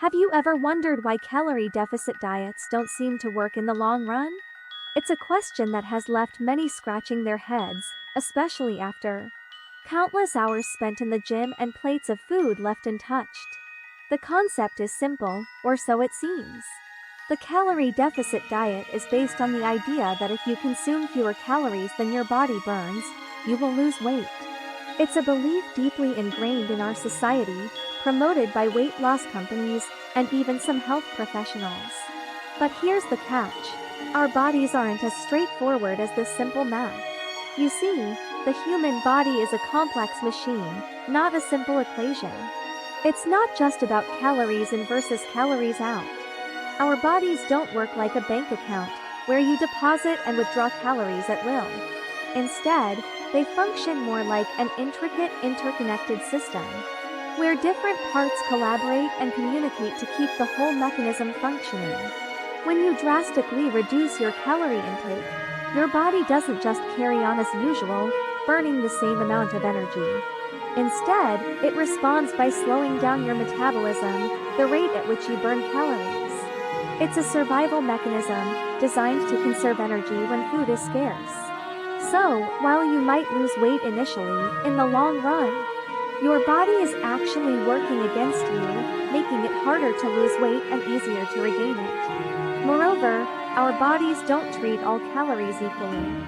Have you ever wondered why calorie deficit diets don't seem to work in the long run? It's a question that has left many scratching their heads, especially after countless hours spent in the gym and plates of food left untouched. The concept is simple, or so it seems. The calorie deficit diet is based on the idea that if you consume fewer calories than your body burns, you will lose weight. It's a belief deeply ingrained in our society, promoted by weight loss companies and even some health professionals. But here's the catch. Our bodies aren't as straightforward as this simple math. You see, the human body is a complex machine, not a simple equation. It's not just about calories in versus calories out. Our bodies don't work like a bank account, where you deposit and withdraw calories at will. Instead, they function more like an intricate, interconnected system, where different parts collaborate and communicate to keep the whole mechanism functioning. When you drastically reduce your calorie intake, your body doesn't just carry on as usual, burning the same amount of energy. Instead, it responds by slowing down your metabolism, the rate at which you burn calories. It's a survival mechanism designed to conserve energy when food is scarce. So, while you might lose weight initially, in the long run, your body is actually working against you, making it harder to lose weight and easier to regain it. Moreover, our bodies don't treat all calories equally.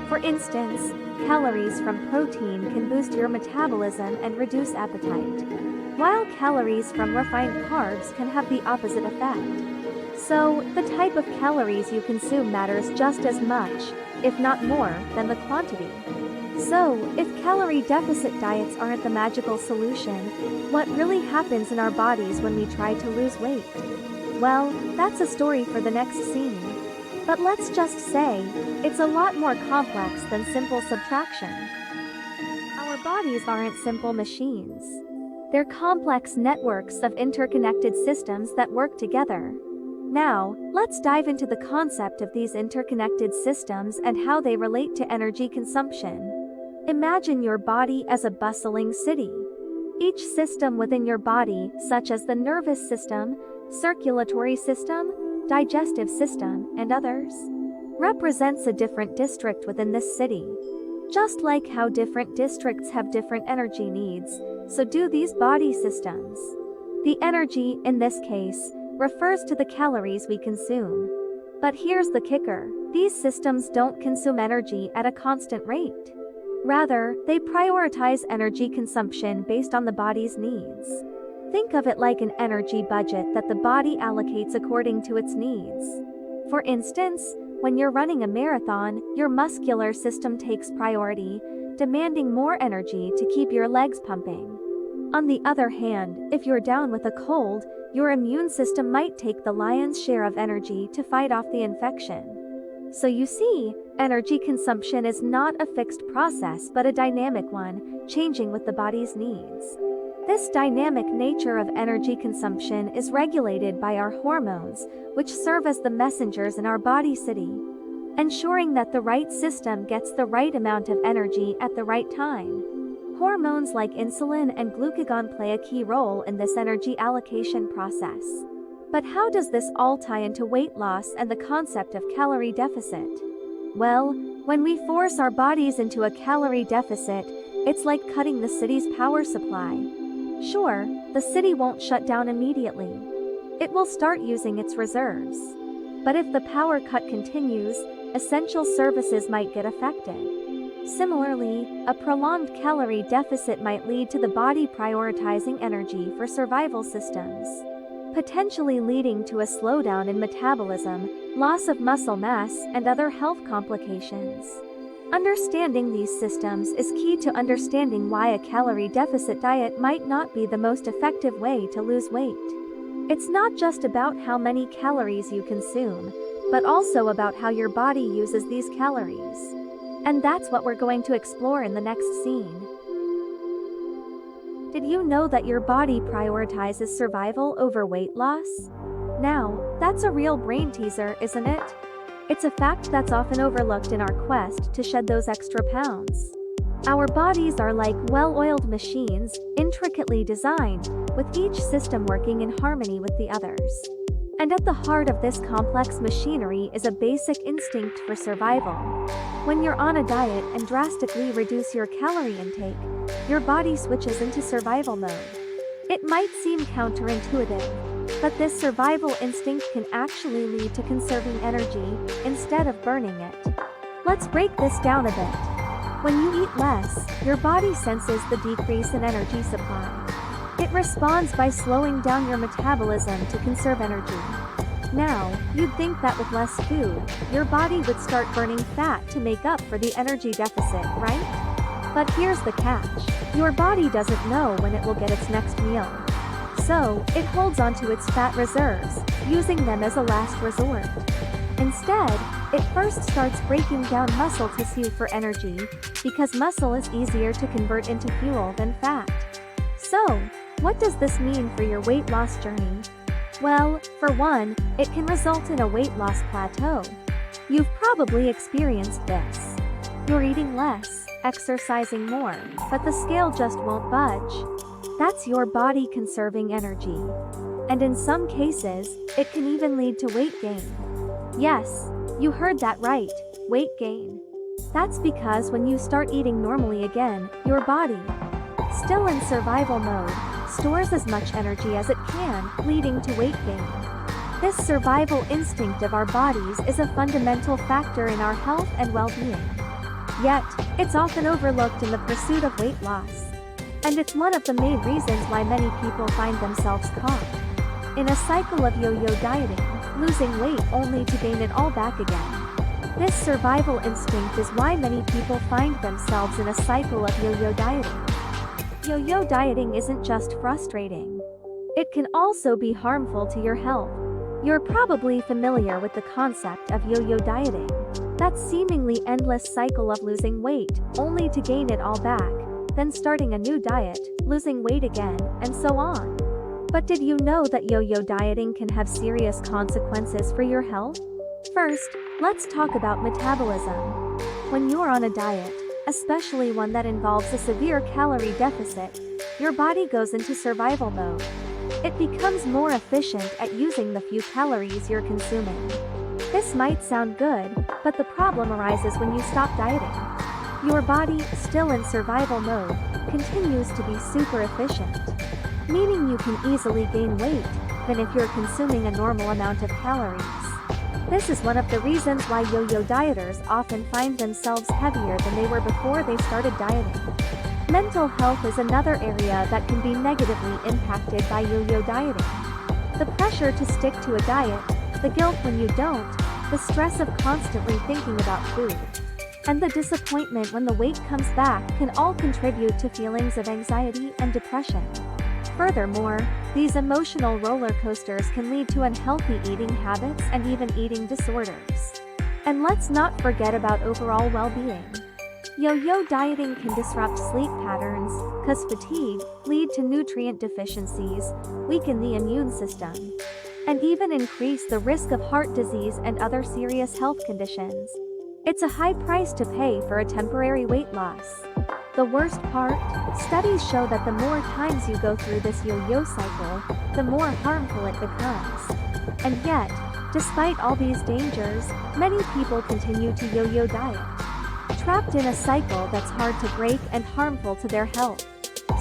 For instance, calories from protein can boost your metabolism and reduce appetite, while calories from refined carbs can have the opposite effect. So, the type of calories you consume matters just as much, if not more, than the quantity. So, if calorie deficit diets aren't the magical solution, what really happens in our bodies when we try to lose weight? Well, that's a story for the next scene. But let's just say, it's a lot more complex than simple subtraction. Our bodies aren't simple machines. They're complex networks of interconnected systems that work together. Now, let's dive into the concept of these interconnected systems and how they relate to energy consumption. Imagine your body as a bustling city. Each system within your body, such as the nervous system, circulatory system, digestive system, and others, represents a different district within this city. Just like how different districts have different energy needs, so do these body systems. The energy, in this case, refers to the calories we consume. But here's the kicker. These systems don't consume energy at a constant rate. Rather, they prioritize energy consumption based on the body's needs. Think of it like an energy budget that the body allocates according to its needs. For instance, when you're running a marathon, your muscular system takes priority, demanding more energy to keep your legs pumping. On the other hand, if you're down with a cold, your immune system might take the lion's share of energy to fight off the infection. So you see, energy consumption is not a fixed process but a dynamic one, changing with the body's needs. This dynamic nature of energy consumption is regulated by our hormones, which serve as the messengers in our body city, ensuring that the right system gets the right amount of energy at the right time. Hormones like insulin and glucagon play a key role in this energy allocation process. But how does this all tie into weight loss and the concept of calorie deficit? Well, when we force our bodies into a calorie deficit, it's like cutting the city's power supply. Sure, the city won't shut down immediately. It will start using its reserves. But if the power cut continues, essential services might get affected. Similarly, a prolonged calorie deficit might lead to the body prioritizing energy for survival systems, potentially leading to a slowdown in metabolism, loss of muscle mass, and other health complications. Understanding these systems is key to understanding why a calorie deficit diet might not be the most effective way to lose weight. It's not just about how many calories you consume, but also about how your body uses these calories. And that's what we're going to explore in the next scene. Did you know that your body prioritizes survival over weight loss? Now, that's a real brain teaser, isn't it? It's a fact that's often overlooked in our quest to shed those extra pounds. Our bodies are like well-oiled machines, intricately designed, with each system working in harmony with the others. And at the heart of this complex machinery is a basic instinct for survival. When you're on a diet and drastically reduce your calorie intake, your body switches into survival mode. It might seem counterintuitive, but this survival instinct can actually lead to conserving energy instead of burning it. Let's break this down a bit. When you eat less, your body senses the decrease in energy supply. It responds by slowing down your metabolism to conserve energy. Now, you'd think that with less food, your body would start burning fat to make up for the energy deficit, right? But here's the catch. Your body doesn't know when it will get its next meal. So, it holds onto its fat reserves, using them as a last resort. Instead, it first starts breaking down muscle tissue for energy, because muscle is easier to convert into fuel than fat. So, what does this mean for your weight loss journey? Well, for one, it can result in a weight loss plateau. You've probably experienced this. You're eating less, exercising more, but the scale just won't budge. That's your body conserving energy. And in some cases, it can even lead to weight gain. Yes, you heard that right, weight gain. That's because when you start eating normally again, your body, still in survival mode, stores as much energy as it can, leading to weight gain. This survival instinct of our bodies is a fundamental factor in our health and well-being. Yet, it's often overlooked in the pursuit of weight loss. And it's one of the main reasons why many people find themselves caught in a cycle of yo-yo dieting, losing weight only to gain it all back again. This survival instinct is why many people find themselves in a cycle of yo-yo dieting. Yo-yo dieting isn't just frustrating. It can also be harmful to your health. You're probably familiar with the concept of yo-yo dieting. That seemingly endless cycle of losing weight, only to gain it all back, then starting a new diet, losing weight again, and so on. But did you know that yo-yo dieting can have serious consequences for your health? First, let's talk about metabolism. When you're on a diet, especially one that involves a severe calorie deficit, your body goes into survival mode. It becomes more efficient at using the few calories you're consuming. This might sound good, but the problem arises when you stop dieting. Your body, still in survival mode, continues to be super efficient, meaning you can easily gain weight than if you're consuming a normal amount of calories. This is one of the reasons why yo-yo dieters often find themselves heavier than they were before they started dieting. Mental health is another area that can be negatively impacted by yo-yo dieting. The pressure to stick to a diet, the guilt when you don't, the stress of constantly thinking about food, and the disappointment when the weight comes back can all contribute to feelings of anxiety and depression. Furthermore, these emotional roller coasters can lead to unhealthy eating habits and even eating disorders. And let's not forget about overall well-being. Yo-yo dieting can disrupt sleep patterns, cause fatigue, lead to nutrient deficiencies, weaken the immune system, and even increase the risk of heart disease and other serious health conditions. It's a high price to pay for a temporary weight loss. The worst part? Studies show that the more times you go through this yo-yo cycle, the more harmful it becomes. And yet, despite all these dangers, many people continue to yo-yo diet, trapped in a cycle that's hard to break and harmful to their health.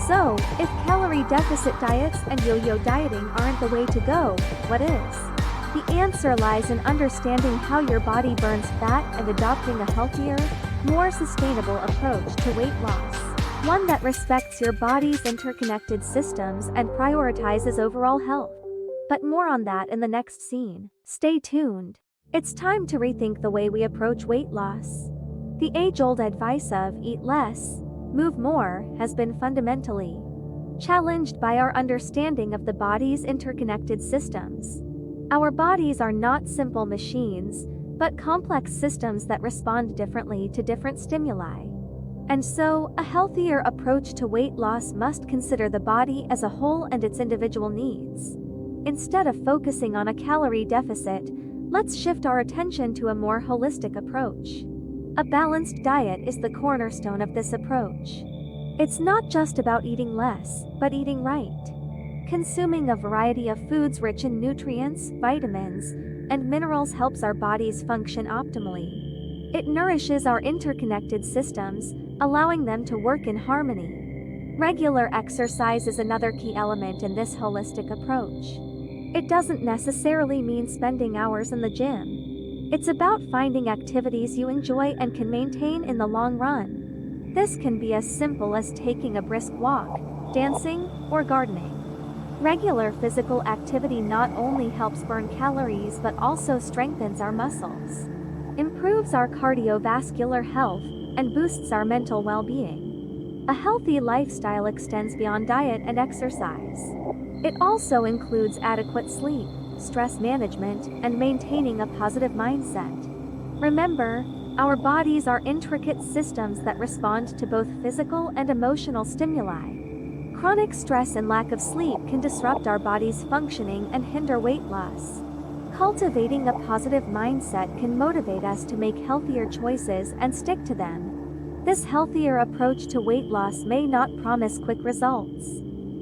So, if calorie deficit diets and yo-yo dieting aren't the way to go, what is? The answer lies in understanding how your body burns fat and adopting a healthier, more sustainable approach to weight loss. One that respects your body's interconnected systems and prioritizes overall health. But more on that in the next scene. Stay tuned. It's time to rethink the way we approach weight loss. The age-old advice of eat less, move more has been fundamentally challenged by our understanding of the body's interconnected systems. Our bodies are not simple machines, but complex systems that respond differently to different stimuli. And so, a healthier approach to weight loss must consider the body as a whole and its individual needs. Instead of focusing on a calorie deficit, let's shift our attention to a more holistic approach. A balanced diet is the cornerstone of this approach. It's not just about eating less, but eating right. Consuming a variety of foods rich in nutrients, vitamins, and minerals helps our bodies function optimally. It nourishes our interconnected systems, allowing them to work in harmony. Regular exercise is another key element in this holistic approach. It doesn't necessarily mean spending hours in the gym. It's about finding activities you enjoy and can maintain in the long run. This can be as simple as taking a brisk walk, dancing, or gardening. Regular physical activity not only helps burn calories but also strengthens our muscles, improves our cardiovascular health, and boosts our mental well-being. A healthy lifestyle extends beyond diet and exercise. It also includes adequate sleep, stress management, and maintaining a positive mindset. Remember, our bodies are intricate systems that respond to both physical and emotional stimuli. Chronic stress and lack of sleep can disrupt our body's functioning and hinder weight loss. Cultivating a positive mindset can motivate us to make healthier choices and stick to them. This healthier approach to weight loss may not promise quick results,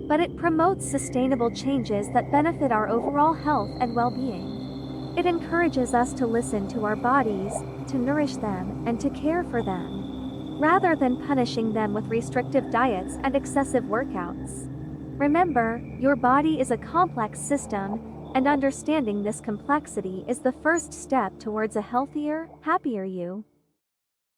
but it promotes sustainable changes that benefit our overall health and well-being. It encourages us to listen to our bodies, to nourish them, and to care for them, rather than punishing them with restrictive diets and excessive workouts. Remember, your body is a complex system, and understanding this complexity is the first step towards a healthier, happier you.